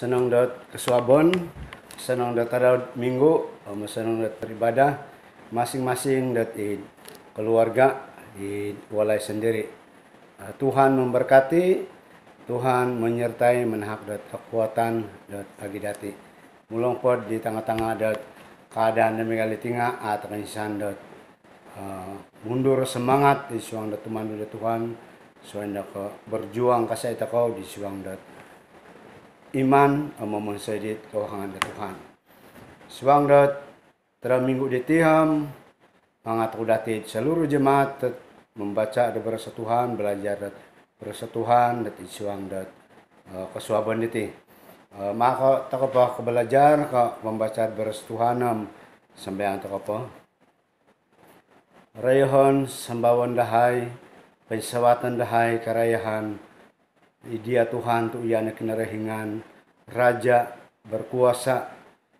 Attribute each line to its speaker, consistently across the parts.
Speaker 1: senang dat kesuabon, senang dat ada minggu, senang dat beribadah, masing-masing dat keluarga di walai sendiri. Tuhan memberkati, Tuhan menyertai menhak dat kekuatan dat agidati. Mulong pod di tengah-tengah dat keadaan demikian tinggal atau insan dat mundur semangat di suang dat tumandu dat Tuhan, suang dat berjuang kasih kau di suang dat iman memensedit kewahangan dat Tuhan. Suang dat teraminggu ditiham mangat udatit seluruh jemaat membaca ada berasa Tuhan, belajar dat berasa Tuhan dat suang dat kesuaban itu. Maka tak apa belajar ke membaca berasa Tuhan sampai yang tak apa rayahan sembawan dahai, pensawatan dahai karayahan, dia Tuhan tu ia nak kinarahingan, Raja berkuasa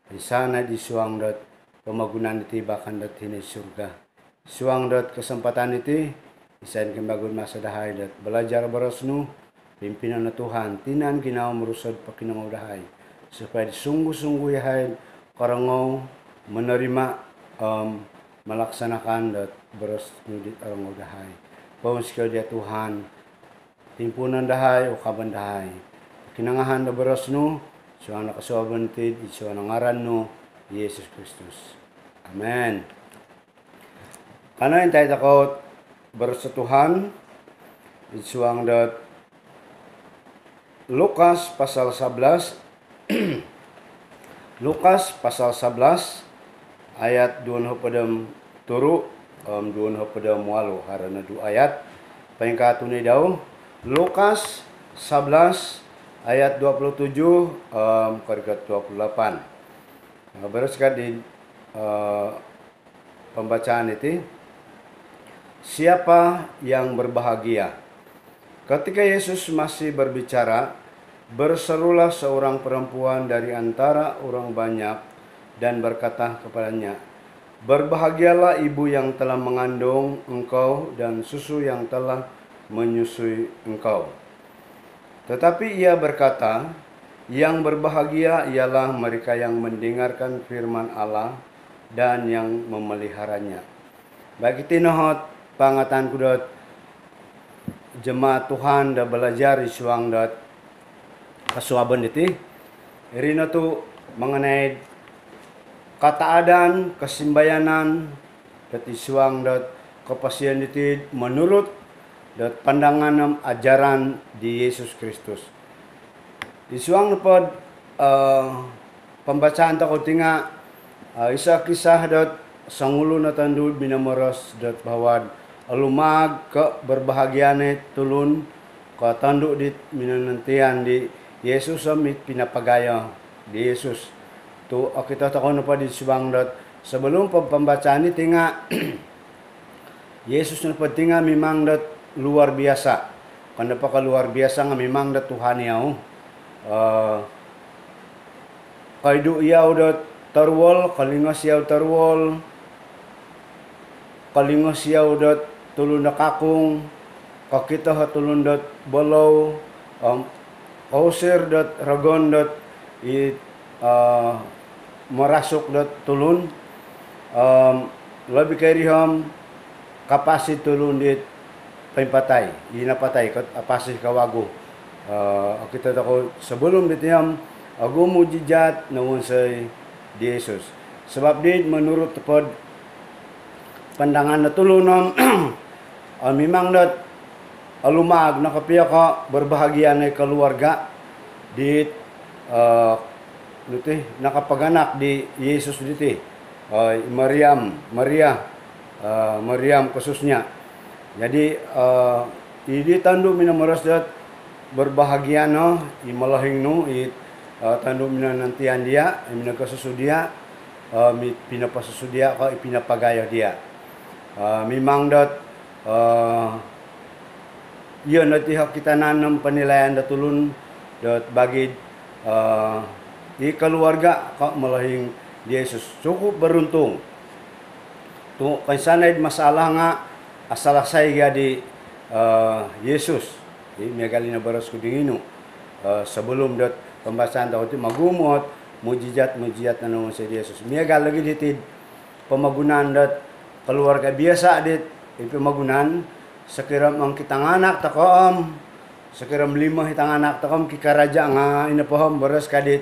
Speaker 1: di sana di suang dat pemagunan itu bahkan dat hini surga. Suang dat kesempatan itu isain kembagun masa dahai dat belajar berasnu pimpinan Tuhan tinan kinau merusad pakinau dahai supaya sungguh-sungguh yahai korangau menerima melaksanakan dat berasnu di orang dahai. Pawon sekali dia Tuhan timpunan dahai ukaban dahai kinangahan da berasnu suang nakasuaban ti suang ngaranno Yesus Kristus. Amen. Karena yang tayo takot bersetuhan suang dat Lukas pasal 11 Lukas pasal 11 ayat 2 padam turu 2 padam walu harana 2 ayat pengkatune daw Lukas 11 ayat 27 ke 28. Beruskan di pembacaan itu, siapa yang berbahagia? Ketika Yesus masih berbicara, berserulah seorang perempuan dari antara orang banyak dan berkata kepadanya, "Berbahagialah ibu yang telah mengandung engkau dan susu yang telah menyusui engkau." Tetapi ia berkata, "Yang berbahagia ialah mereka yang mendengarkan firman Allah dan yang memeliharanya." Bagi tinohot pangatan kudot jemaat Tuhan da belajar di suang dat kasuaban itu, irina tu mengenai kataadaan, kesimbayanan, dat suang dat kepastian itu menurut dat pandangan ajaran di Yesus Kristus. Di suang pod pembacaan tak tinga isa kisah dat sangulo na tandud binamoros dat bahwa alumag ke berbahagiane tulun ke tanduk di minanantian di Yesus amit pinapagaya di Yesus. Tu kita takon pa di suang dat sebelum pembacaan ini tinga Yesus na tinga memang dat luar biasa. Kenapa ka luar biasa nga memang dat Tuhan yaw. Kaidu yaw dat tarwol, kalingos yaw tarwol, kalingos yaw dat tulun na kakung, kakita ha tulun dat balaw, ausir dat ragon dat marasok dat tulun, labi kay riham kapasit tulun dit pempatay, inapatay kat apasih kawago. Kita tako sebelum ditiyam ago mujijat nawon say di Yesus. Sebab dit menurut tepod pandangan na tulunom memang dat alumag nakapiya ka berbahagia na keluarga dit nakapaganak di Yesus diti Maryam khususnya. Jadi ini tandu minamoros dat berbahagia no imalahing no tandu minanantian dia minagkasusudia pinapasusudia ka ipinapagaya dia. Memang dat yun at ihak kita nanam penilaian dat tulun dat bagi di keluarga ka malahing Yesus cukup beruntung. Tu kaisanay masalah nga asalasay ga di Yesus. Megali na baras ko dingino sebelum dat pembacaan tahu itu magumot mujizat anu si Yesus. Miagal lagi ditid pemagunan dat keluarga biasa dit pemagunan sekiram ang kitang anak takom sekiram 5 hitang anak takom kikaraja nga inapahom beres kadit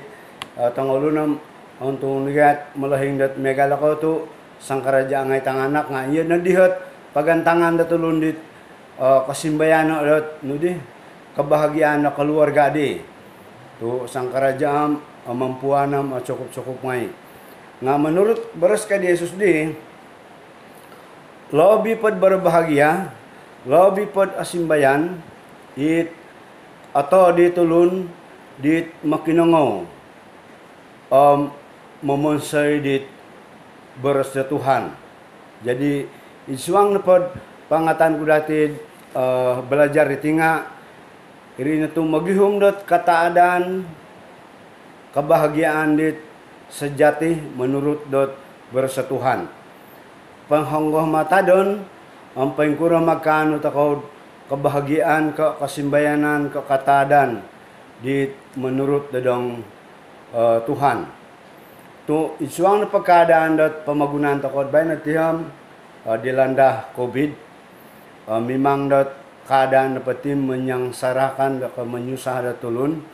Speaker 1: tangolunam untuk lihat melahing dat megal ako tu sang karaja nga itang anak nga iya nadihat pagantangan dat ulundit kasimbayano dat nudi kebahagiaan na keluarga di tu sang kerajaan mampuanam cukup ngai nga menurut beres ka Yesus di lobi pod berbahagia lobi pod asimbayan it atau ditulun dit makinangaw memonsay dit beres Tuhan. Jadi isuang na pod pangatan ko dati belajar di tinga iri na itong maghihom dot kataadan kebahagiaan dit sejati menurut dot beres Tuhan. Panghanggoh mata don ang pangkura magkano takaw kebahagiaan kasimbayanan kataadan di menurut dadong Tuhan. Tu isuang na pagkadaan dot pamagunan takod bay natiham dilanda COVID. Memang dot keadaan dapat menyangsarakan dot menyusah dot tulun.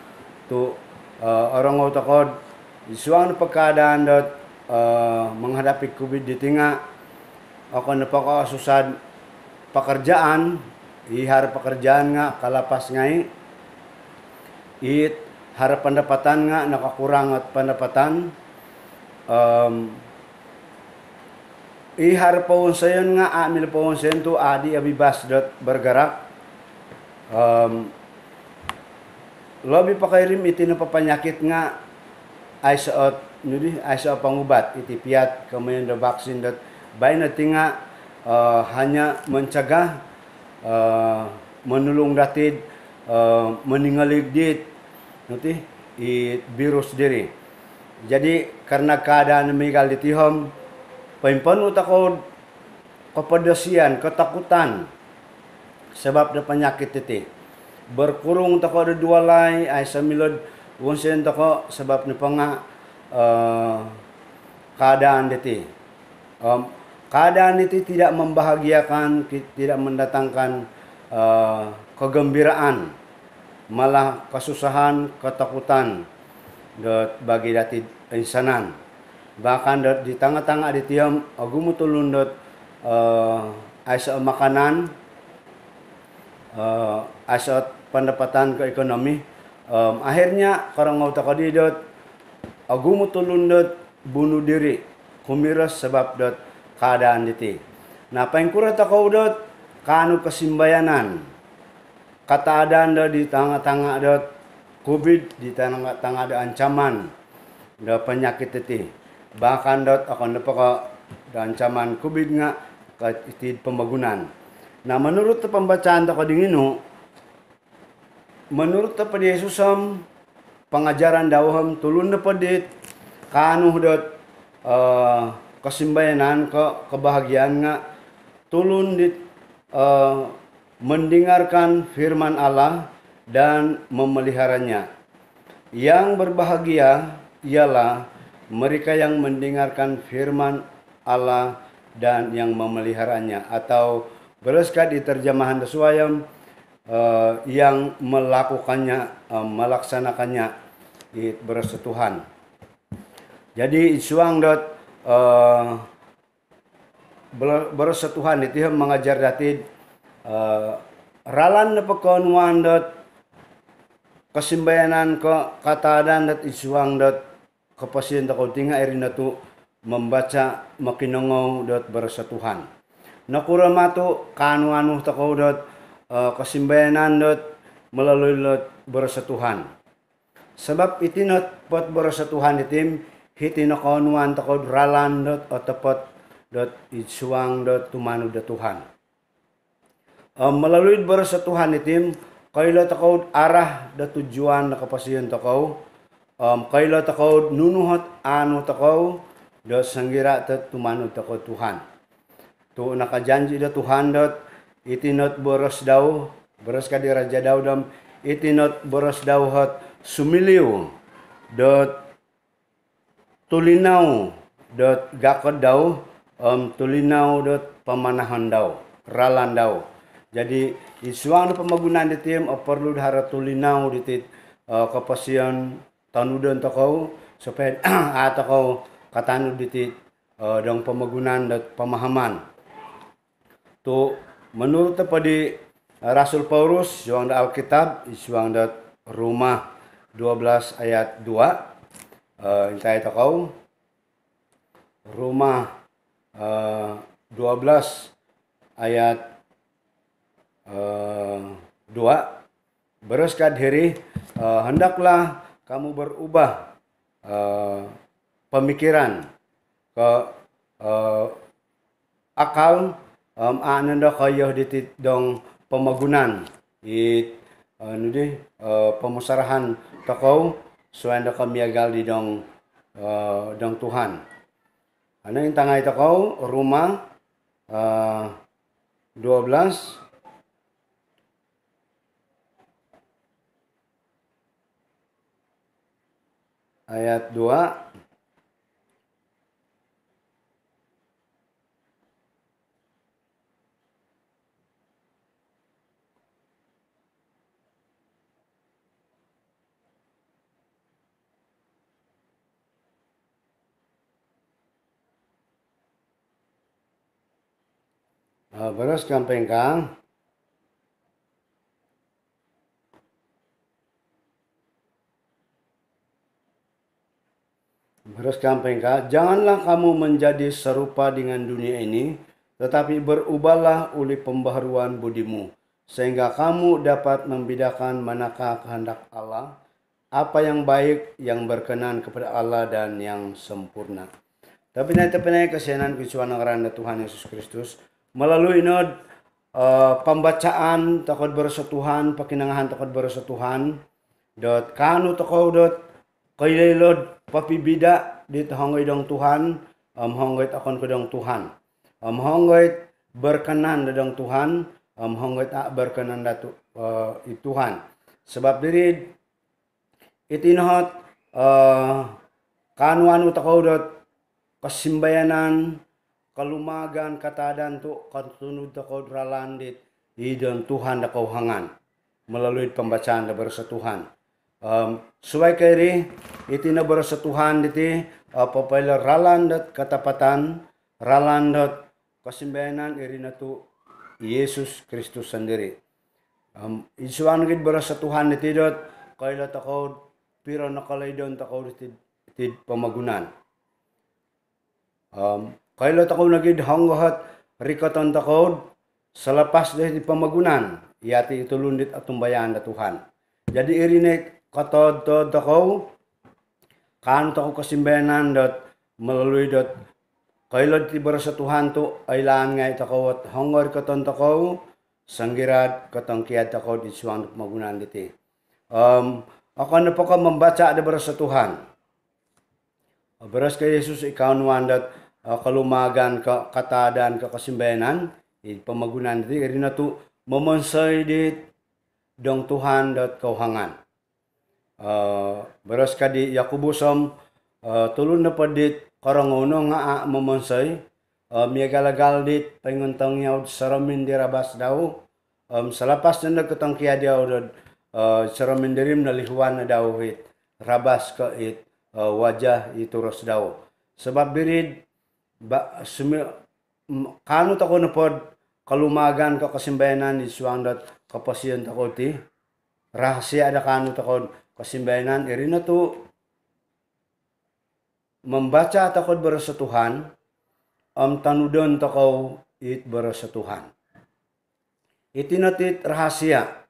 Speaker 1: Tu orang ngau takod isuang na pagkadaan dot menghadapi COVID di tinga ako napakasusad pekerjaan ihar pekerjaan nga kalapas ngai it harap pendapatan nga nakakurang at pendapatan ihar paunsayon nga amil paunsayon tu adi abibas dot bergerak lobi pakairim iti napapanyakit nga ay saot nudi ay sa pangubat iti piat kamayon da vaksin dot bay na tinga hanya mencegah menulung datid meningalig dit nanti virus diri. Jadi karena keadaan demikian ditihom paimpan utakod kepadasian ketakutan sebab da penyakit titi berkurung tako ada dua lay ay samilod wonsen tako sebab ni panga keadaan titi keadaan itu tidak membahagiakan, tidak mendatangkan kegembiraan, malah kesusahan, ketakutan bagi dati insanan. Bahkan di tengah-tengah di tiam agumutulun asa makanan, asa pendapatan ke ekonomi. Akhirnya karang mau takadidot agumutulun bunuh diri, kumiras sebab dot keadaan diti. Nah, pengkura takau dot kanu kesimbayanan. Kataadaan dot di tengah-tengah dot COVID, di tengah-tengah ada ancaman dot penyakit diti. Bahkan dot akan dapat ancaman COVID nga iti pembangunan. Nah, menurut pembacaan takau dinginu, menurut pada Yesusam pengajaran dawaham tulun dapat dit kanu dot kesimbayanan kebahagiaan nga tulun dit mendengarkan firman Allah dan memeliharanya. Yang berbahagia ialah mereka yang mendengarkan firman Allah dan yang memeliharanya, atau bereskat di terjemahan Desuayam yang melakukannya, melaksanakannya di bersetuhan. Jadi isuang dot bersetuhan itu mengajar datid ralan na pagkanuan dot kesimbayanan ke katadan dot isuang dot kapasien takau tinga irin na tu membaca makinangaw dot bersetuhan. Nakura mato kanu-anu takau dot kesimbayanan dot melalui dot bersetuhan. Sebab itinot pot bersetuhan itim hiti nakanuan takod ralan dot otopot dot isuang dot tumanu dot Tuhan. Melalui bersetuhan itim kaila takod arah dot tujuan na kapasiyon takau kaila takod nunuhot anu takau dot sanggira dot tumanu takod Tuhan. Tu nakajanji dot Tuhan dot itinot boros daw beres ka di raja daw dam itinot boros daw hot sumiliw dot tulinaw dot gakod daw tulinaw dot pamanahan daw ralan daw. Jadi isuang na pamagunan ditim perlu dahara tulinaw ditit kapasian tanudon takaw supaya atakaw katanud ditit dong pamagunan dot pemahaman. Tu menurut tadi Rasul Paulus suang da Alkitab isuang dat Roma 12 ayat 2 intay takaw Roma 12 ayat 2 bereskad diri hendaklah kamu berubah pemikiran ke akal ananda kayo ditit dong pemagunan pemusarahan takaw suanda kami agal di dong Tuhan. Ano yung tangay takaw Roma 12 ayat 2 beres kampeng kang. Beres kampeng kang. Janganlah kamu menjadi serupa dengan dunia ini, tetapi berubahlah oleh pembaharuan budimu, sehingga kamu dapat membedakan manakah kehendak Allah, apa yang baik, yang berkenan kepada Allah dan yang sempurna. Tapi nanti kesianan kecuali ngarana Tuhan Yesus Kristus melalui pembacaan takut bersetuhan, pakinangahan takut bersetuhan, kanu takau kailelod papibida di tahongoy dong Tuhan, hongoy akon ko dong Tuhan, hongoy berkenan dong Tuhan, hongoy tak berkenan datu Tuhan. Sebab diri itinhot kanu anu takau kasimbayanan kalumagan katadan tu kantunod takau dralandit idon Tuhan da kauhangan melalui pembacaan da bersetuhan. Suway kiri iti na bersetuhan diti papaila ralandat katapatan ralandat kasimbayanan iri na tu Yesus Kristus sendiri. Isuan gid bersetuhan diti dot kaila takau pira nakalaydon takau diti pamagunan. Kaila takaw nagid hanggahat rikatan takaw selepas dari pamagunan yati itulundit at tumbayan na Tuhan. Jadi irinek katod takaw kan takaw kasimbayanan dot melalui dot kaila ti barasa Tuhan tu ailan ngay takaw at hanggar katan takaw sanggirat katang kiad takaw di suang pamagunan diti. Akan na pa ka membaca ada barasa Tuhan. Beras kay Yesus ikaw nuan dat kalumagan katadan kasimbayanan pamagunan diti iri na tu mamonsay dit dong Tuhan dat kauhangan. Beras ka di Yakubusom tulun na pa dit karangono nga mamonsay miagalagal dit panguntang yaw saramin dirabas daw salapas na nagkatang kiya daw saramin dirim nalihuan na daw hit rabas ka it wajah ituros daw. Sebab birid kanu tako na pod kalumagan ka kasimbayanan di suandat kapasiyan tako ti rahasia ada kanu tako kasimbayanan iri na tu membaca takod berasa Tuhan tanudon tako it berasa Tuhan iti natit rahasia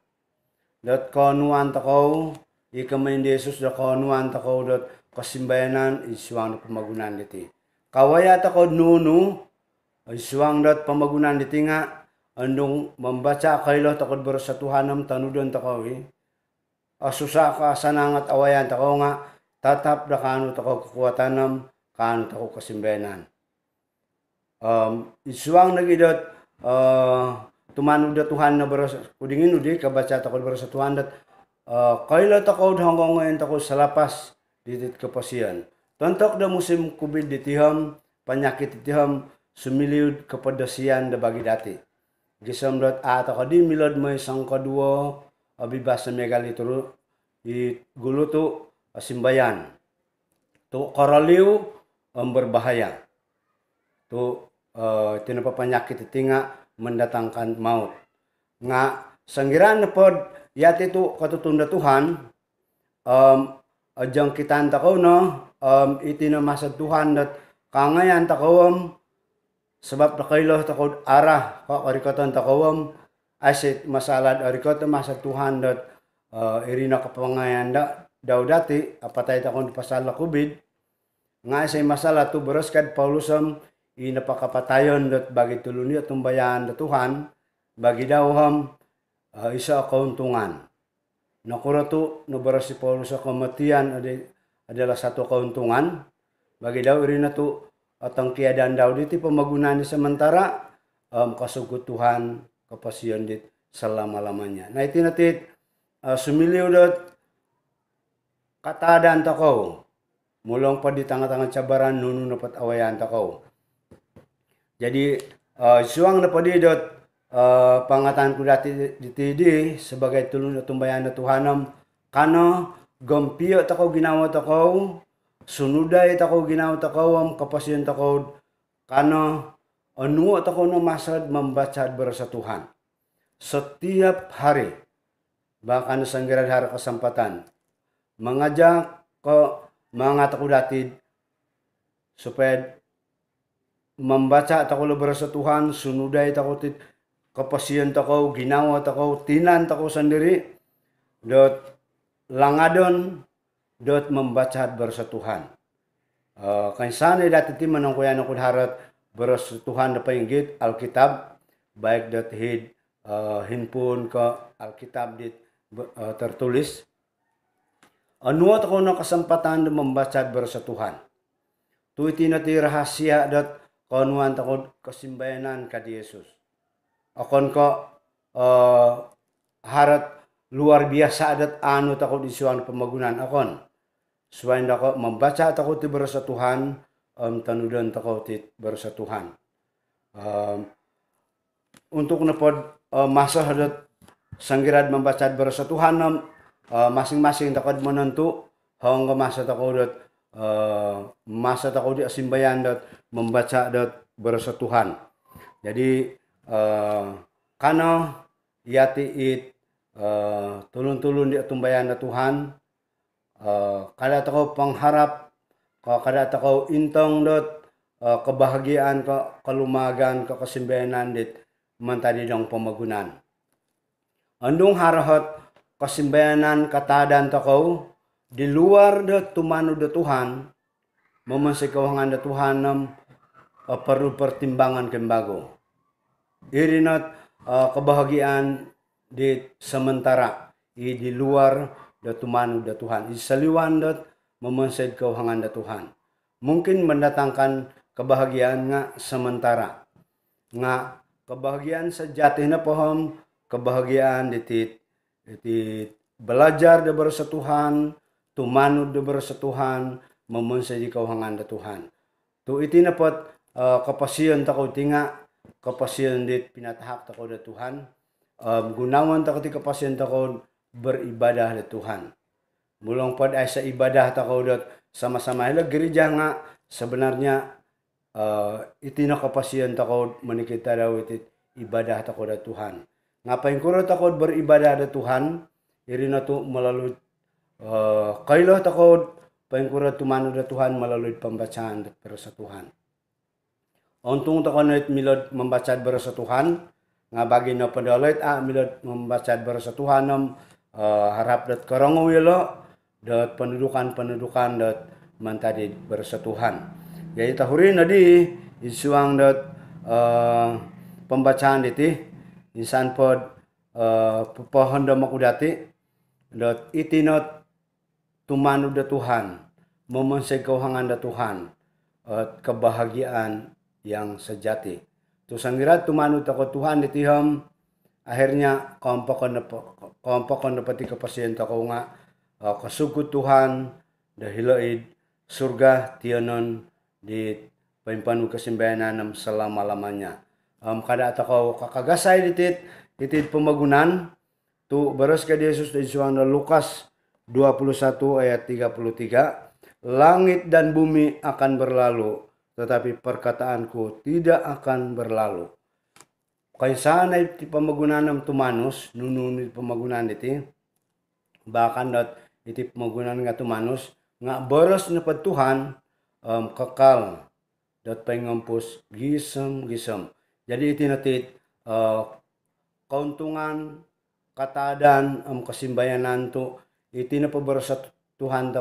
Speaker 1: dat kanuan tako ikamain Yesus da kanuan tako dat kasimbayanan isuang pamagunan diti. Kawaya tako nunu isuang dat pamagunan diti nga andong membaca kailo takod berasa Tuhanam tanudon tako asusa ka sanangat awayan tako nga tatap da kanu tako kekuatanam kanu tako kasimbayanan. Isuang nagidot tumanu da Tuhan na berasa kudingin udi kabaca takod berasa Tuhan dat kaila takod hanggang ngayon takod sa lapas ditit kapasian. Tontok da musim COVID ditiham, penyakit ditiham, sumiliud kepadasian da bagi dati. Gisamdot ata kadi milad may sang kadua abibas na megali turu i gulutu simbayan. Tu koraliw berbahaya. Tu tinapa penyakit tinga mendatangkan maut. Nga sanggiran pod yati tu katutunda Tuhan ajang kitan takaw no iti na masa Tuhan dat kangayan takawam sebab nakailah takod arah karikatan takawam asit masalah arikatan masa Tuhan dat irina kapangayan daw dati apatay takon pasal COVID nga say masalah tu beraskad Paulusam inapakapatayon dat bagi tuluni at tumbayan da Tuhan bagi dawham isa kauntungan. Nakura tu nabaras si Paulus sa kematian adalah satu keuntungan bagi daw irina tu atang tiadaan daw diti pemagunaan di sementara kasugut Tuhan kapasian dit selama-lamanya. Nah itu nanti sumiliw dat katadaan takaw mulong pa di tanga-tanga cabaran nunu napat awayan takaw. Jadi suang na pa di dat pangatan ko dati ditidi sebagai tulun at tumbayan na Tuhanam kano gompiyo takaw ginawa takaw sunuday takaw ginawa takaw kapasiyan takaw kano anu takaw na masad membaca berasa Tuhan setiap hari bahkan sanggiran hari kesempatan mengajak ke mga takaw dati supaya membaca takaw berasa Tuhan sunuday takaw kapasiyan takaw, ginawa takaw, tinan takaw sendiri, dot langadon, dot membaca berasa Tuhan. Kansana dati ti manang kuya na kudharat berasa Tuhan na painggit Alkitab, baik dot hid hinpun ka Alkitab dit tertulis. Anuat ako na kasempatan na membaca berasa Tuhan. Tu itinati rahasia dot kanuan takod kasimbayanan kadi Yesus. Akon ko harat luar biasa adat anu takot isuan pemagunan akon. Suwain dako membaca takot ti berasa Tuhan, tanudan takot ti berasa Tuhan. Untuk nepod masa hadat sanggirad membaca berasa Tuhan masing-masing takot menentu hangga masa takot masa takot di asimbayan dat membaca dat berasa Tuhan. Jadi kano yati it tulun-tulun di tumbayan na Tuhan kada takaw pangharap kada takaw intong dot kebahagiaan kalumagan kasimbayanan dit mantadi dong pemagunan andung harahat kasimbayanan katadan takaw di luar dot tumanu da Tuhan memasikawangan da Tuhan perlu pertimbangan kembago irinat kebahagiaan di sementara di luar datumanu da Tuhan isaliwan dat memensed kauhangan da Tuhan mungkin mendatangkan kebahagiaan nga sementara nga kebahagiaan sejati na pohon kebahagiaan di belajar da berasa Tuhan tumanu da berasa Tuhan memensed kauhangan da Tuhan tu iti napot kapasiyan takaw tinga kapasiyan dit pinatahak tako da Tuhan gunawan tako ti kapasiyan tako beribadah da Tuhan mulong pod ay sa ibadah tako dat sama-sama hila gereja nga sebenarnya itina kapasiyan tako manikita daw iti ibadah tako da Tuhan ngapain kuro tako beribadah da Tuhan iri na to melalui kailah tako pain kuro tumano da Tuhan melalui pembacaan berasa Tuhan. Untung takonit milad membaca berasa Tuhan nga bagi na padalit milad membaca berasa Tuhan harap dat karangaw yelo dat pendudukan dat mantadi berasa Tuhan. Jadi tahurin nadi isuang dat pembacaan diti insan pod pohon da makudati dat itinot tumanu da Tuhan memenseg kauhangan da Tuhan kebahagiaan yang sejati. Tu sanggirat tumanu tako Tuhan ditiham akhirnya kelompok dapati kapasian ko nga kasugod Tuhan dahilaid surga tionon di paimpanu kasimbayanan ng selama-lamanya. Kada atakaw kakagasay ditit pemagunan tu beres ka Yesus di suang Lukas 21 ayat 33, langit dan bumi akan berlalu, tetapi perkataanku tidak akan berlalu. Kaya sana iti pamagunan ng tumanus, nununit pamagunan iti, bakan dot iti pamagunan nga tumanus, nga boros na patuhan, kakal, dot pangampus, gisem. Jadi iti natit, kauntungan, katadan, kasimbayanan to, iti na paboros sa Tuhan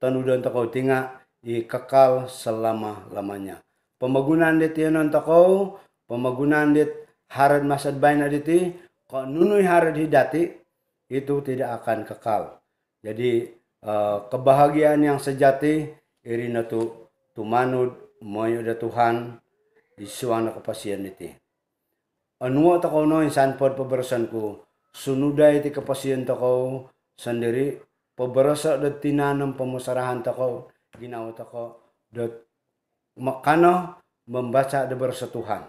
Speaker 1: tanudan tako tinga, ikakal selama-lamanya. Pamagunan dit yun tako, pamagunan dit harad masadbay na diti, kung nunoy harad hidati, itu tidak akan kekal. Jadi kebahagiaan yang sejati iri na tumanod moyo da Tuhan isuang na kapasiyan iti. Anuwa tako no insan pod pabarasan ko, sunuday iti kapasiyan tako sandiri, pabarasa dat tinanam pamusarahan tako, ginawa tako dat makano membaca da barasa Tuhan.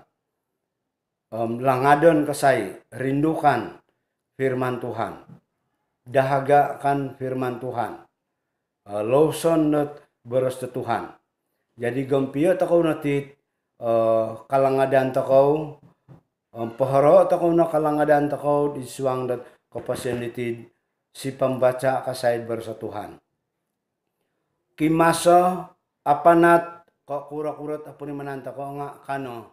Speaker 1: Langadon kasay, rindukan firman Tuhan. Dahagakan firman Tuhan. Lawson dat barasa Tuhan. Jadi gampiyo tako natit kalangadan tako, paharo tako na kalangadan tako isuang dat kapasiyan itid si pembaca kasayid barasa Tuhan. Kimasa apanat kura-kurat apo ni mananta ko nga kano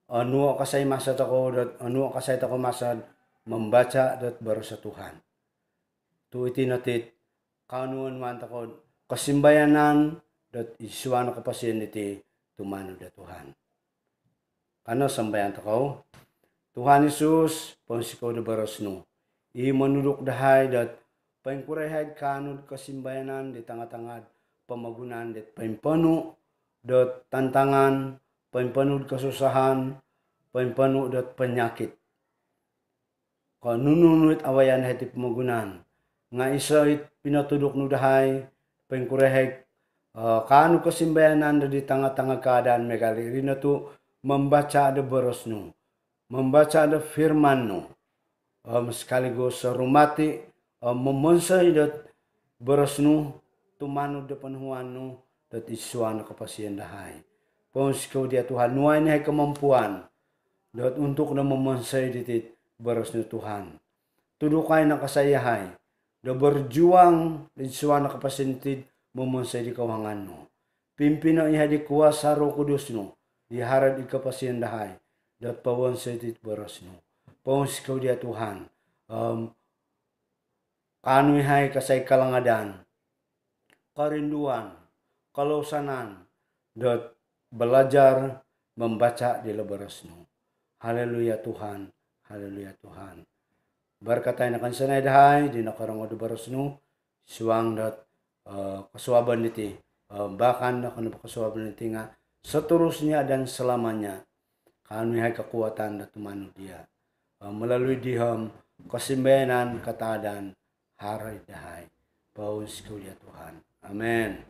Speaker 1: anuo kasay masa tako dat anuo kasay tako masad membaca dat barasa Tuhan. Tu iti natit kanuan man tako kasimbayanan dat isuan kapasiyan iti tumano da Tuhan. Kano sambayan tako? Tuhan Yesus ponsikaw da barasno. Manudok dahay dat paingkurayhad kanod kasimbayanan di tanga-tangad pamagunan dit paimpano dat tantangan, paimpano kasusahan, paimpano dat penyakit. Kanununut awayan hati pamagunan. Nga isa it pinatudok no dahay paingkurayhad kanod kasimbayanan di tanga-tanga keadaan megali rina tu membaca da barasno, membaca da firman no. Sekaligus rumati memonsay dat barasno tumano da panhuan no dat isuan kapasiyan dahay. Ponsikaw dia Tuhan nuay niya kemampuan dat untuk na memonsay ditit barasno Tuhan. Tudukay na kasayahay da berjuang da isuan kapasiyan ditit memonsay di kawangan no. Pimpino iha di kuasa Roh Kudus no, di harad di kapasiyan dahay dat pawonsay ditit barasno. Ponsikaw dia Tuhan. Kanoy hay kasay kalangadan, karinduan, kalausanan, dat belajar membaca di labarasno. Haleluya Tuhan, haleluya Tuhan. Berkatay na kansanay dahay, di nakarang o barasno, suwang dat kasuaban niti, bakan na kasuaban niti nga, seterusnya dan selamanya, kanoy hay kekuatan dat tumano dia. Melalui diham kasimbayanan katadan haray dahay. Paus ko ya Tuhan. Amen.